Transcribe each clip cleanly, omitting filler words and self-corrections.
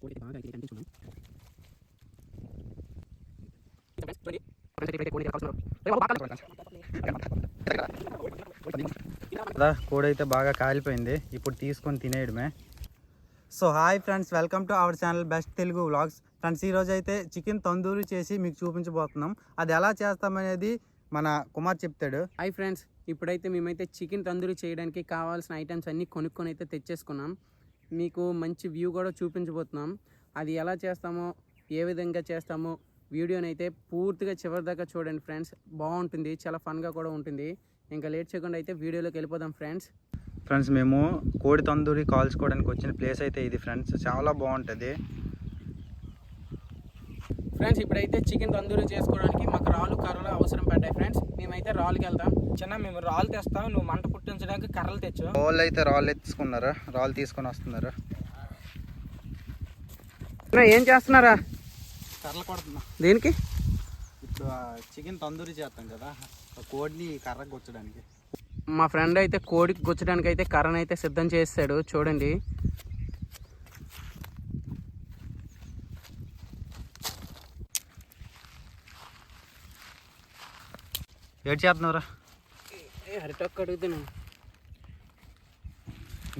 కోడి అయితే బాగా కాలిపోయింది, ఇప్పుడు తీసుకొని తినేయడమే. So hi friends, welcome to our channel best Telugu vlogs. Friends, ఈరోజు అయితే చికెన్ తందూరి చేసి మీకు చూపించబోతున్నాం. అది ఎలా చేస్తామనేది మన కుమార్ చెప్తాడు. హాయ్ ఫ్రెండ్స్, ఇప్పుడైతే మేమైతే చికెన్ తందూరి చేయడానికి కావాల్సిన ఐటమ్స్ అన్నీ కొనుక్కొని అయితే తెచ్చేసుకున్నాం. మీకు మంచి వ్యూ కూడా చూపించబోతున్నాం. అది ఎలా చేస్తామో, ఏ విధంగా చేస్తామో వీడియోని అయితే పూర్తిగా చివరి దాకా చూడండి ఫ్రెండ్స్. బాగుంటుంది, చాలా ఫన్గా కూడా ఉంటుంది. ఇంకా లేట్ చేయకుండా అయితే వీడియోలోకి వెళ్ళిపోదాం ఫ్రెండ్స్. మేము కోడి తందూరి కాల్చుకోవడానికి వచ్చిన ప్లేస్ అయితే ఇది ఫ్రెండ్స్, చాలా బాగుంటుంది ఫ్రెండ్స్. ఇప్పుడైతే చికెన్ తందూరి చేసుకోవడానికి మాకు రాళ్ళు కర్రలు అవసరం పడ్డాయి ఫ్రెండ్స్. మేమైతే రాళ్ళకి వెళ్తాం. మేము రాళ్ళు తెస్తాం, నువ్వు మంట పుట్టించడానికి కర్రలు తెచ్చు. వాళ్ళు అయితే రాళ్ళు ఎత్తుకున్నారా, రాళ్ళు తీసుకొని వస్తున్నారా? ఏం చేస్తున్నారా? కర్రలు కొడుతున్నా. దేనికి? ఇప్పుడు చికెన్ తందూరి చేస్తాం కదా, కోడిని కర్ర గుచ్చడానికి. మా ఫ్రెండ్ అయితే కోడికి గుచ్చడానికి అయితే కర్రను అయితే సిద్ధం చేస్తాడు. చూడండి, ఏడు చేస్తున్నావురా? అరిటొక్క అడుగుతున్నాను.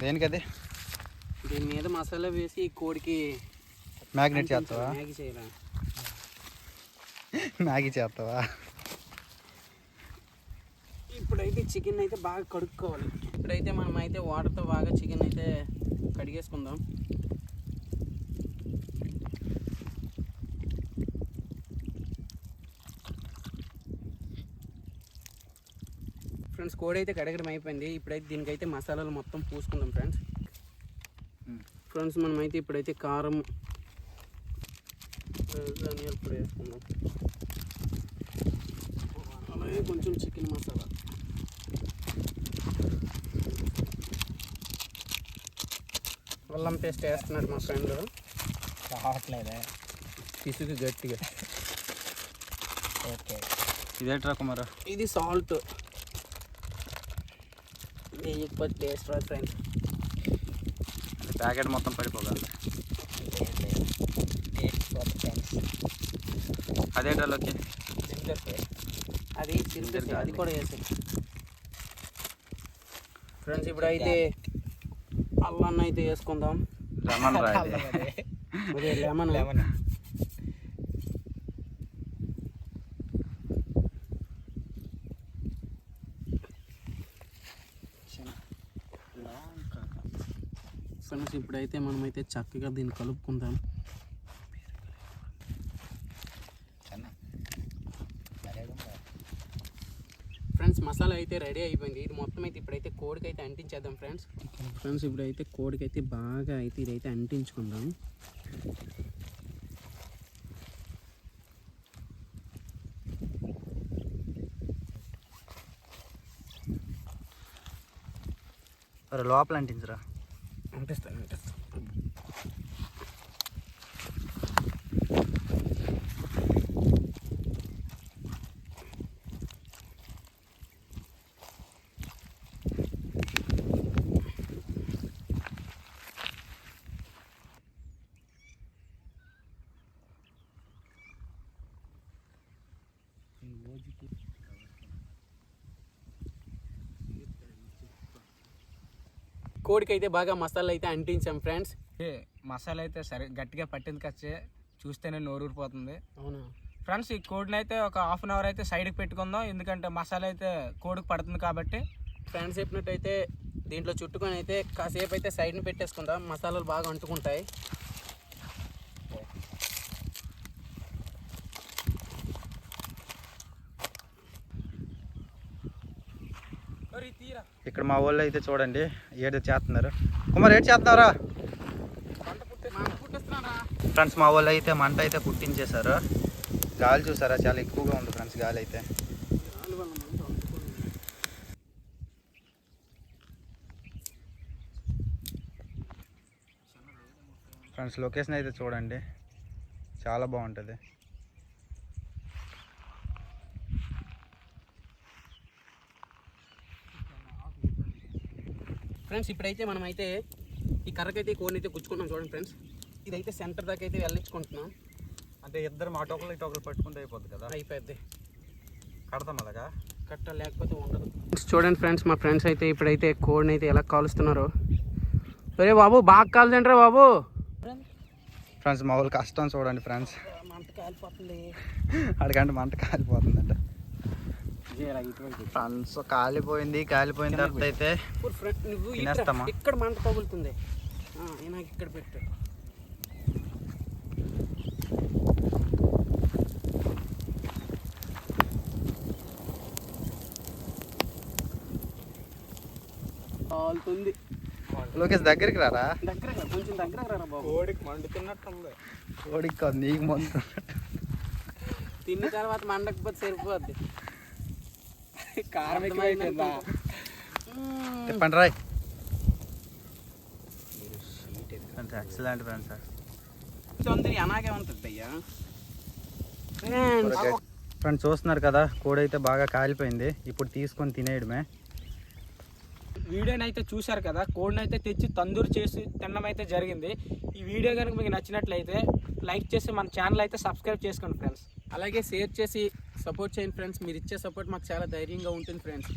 దేనికది? దీని మీద మసాలా వేసి కోడికి మ్యాగ్నెట్ చేస్తావా? మ్యాగీ చేయరా? మ్యాగీ చేస్తావా? ఇప్పుడైతే చికెన్ అయితే బాగా కడుక్కోవాలి. ఇప్పుడైతే మనం అయితే వాటర్తో బాగా చికెన్ అయితే కడిగేసుకుందాం. ఫ్రెండ్స్, కోడి అయితే కడగడం అయిపోయింది. ఇప్పుడైతే దీనికైతే మసాలాలు మొత్తం పూసుకుందాం ఫ్రెండ్స్. మనమైతే ఇప్పుడైతే కారం, ధనియాల పొడి వేసుకుందాం. అలాగే కొంచెం చికెన్ మసాలా, అల్లం పేస్ట్ వేస్తున్నాడు మా ఫ్రెండ్. రావట్లేదే పిసుకు గట్టిగా. ఓకే, ఇదేంట్రా కుమారు? ఇది సాల్ట్. వేయకపోతే టేస్ట్ రాదు ఫ్రెండ్స్. ప్యాకెట్ మొత్తం పడిపోగలదు. అదేంట్రాలోకి అది చింతది, అది కూడా వేసాయి ఫ్రెండ్స్. ఇప్పుడైతే అల్లాన్ని అయితే వేసుకుందాం. లెమన్ రా, అదే లెమన్. ఫ్రెండ్స్, ఇప్పుడైతే మనమైతే చక్కగా దీన్ని కలుపుకుందాం. ఫ్రెండ్స్, మసాలా అయితే రెడీ అయిపోయింది. ఇది మొత్తం అయితే ఇప్పుడైతే కోడికి అయితే అంటించేద్దాం ఫ్రెండ్స్. ఇప్పుడైతే కోడికి అయితే బాగా అయితే ఇదైతే అంటించుకుందాం. లోపల అంటించరా? అంటిస్తాను. కోడికి అయితే బాగా మసాలా అయితే అంటించాం ఫ్రెండ్స్. మసాలా అయితే సరే గట్టిగా పట్టింది కచ్చే, చూస్తేనే నోరూరిపోతుంది. అవునా ఫ్రెండ్స్, ఈ కోడిని అయితే ఒక హాఫ్ అన్ అవర్ అయితే సైడ్కి పెట్టుకుందాం, ఎందుకంటే మసాలా అయితే కోడికి పడుతుంది కాబట్టి. ఫ్రెండ్స్ చెప్పినట్టయితే దీంట్లో చుట్టుకొని అయితే కాసేపు అయితే సైడ్ని పెట్టేసుకుందాం. మసాలాలు బాగా అంటుకుంటాయి. ఇక్కడ మా వాళ్ళు అయితే చూడండి ఏడు చేస్తున్నారు. కుమార్, ఏడు చేస్తున్నారా? ఫ్రెండ్స్, మా వాళ్ళు అయితే మంట అయితే పుట్టించేశారు. గాలి చూసారా, చాలా ఎక్కువగా ఉంది ఫ్రెండ్స్ గాలి అయితే. ఫ్రెండ్స్, లొకేషన్ అయితే చూడండి, చాలా బాగుంటుంది. ఫ్రెండ్స్, ఇప్పుడైతే మనమైతే ఈ కర్రకైతే కోడిని అయితే గుచ్చుకున్నాం చూడండి ఫ్రెండ్స్. ఇదైతే సెంటర్ దాకా అయితే వెళ్ళించుకుంటున్నాం. అంటే ఇద్దరు మా టోకలు ఈ టోకలు పట్టుకుంటే అయిపోద్ది కదా, అయిపోద్ది. కడతాం అలాగా, కట్ట లేకపోతే ఉండదు. చూడండి ఫ్రెండ్స్, మా ఫ్రెండ్స్ అయితే ఇప్పుడైతే కోడిని అయితే ఎలా కాలుస్తున్నారు. అరే బాబు బాగా కాలుదంటారా బాబు. ఫ్రెండ్స్ మా వాళ్ళు కష్టం చూడండి ఫ్రెండ్స్, మంట కాలిపోతుంది. అడిగంటే మంట కాలిపోతుందంట ఫ్రెండ్స్. కాలిపోయిన తర్వాత అయితే నువ్వు తినేస్తామా? ఇక్కడ మంట తగులుతుంది, నాకు ఇక్కడ పెట్టు. కాలుతుంది. లోకేష్ దగ్గరికి రారా, దగ్గర కొంచెం దగ్గర రారా బాబు. కోడికి మండుతున్నట్టుంది. కోడికి కాదు నీకు మందు. తిన్న తర్వాత మండకపోతే సరిపోద్ది. కారం ఎక్కువైపోయిందా? చెప్పండి రాయ్. Excellent friends. అలాగే ఉంటుంది అయ్యా. ఫ్రెండ్స్ చూస్తున్నారు కదా, కోడి అయితే బాగా కాలిపోయింది. ఇప్పుడు తీసుకొని తినేయడమే. వీడియోని అయితే చూశారు కదా, కోడిని అయితే తెచ్చి తందూరి చేసి తినడం అయితే జరిగింది. ఈ వీడియో కనుక మీకు నచ్చినట్లయితే లైక్ చేసి మన ఛానల్ అయితే సబ్స్క్రైబ్ చేసుకోండి ఫ్రెండ్స్. అలాగే షేర్ చేసి సపోర్ట్ చేయండి ఫ్రెండ్స్. మీరు ఇచ్చే సపోర్ట్ మాకు చాలా ధైర్యంగా ఉంటుంది ఫ్రెండ్స్.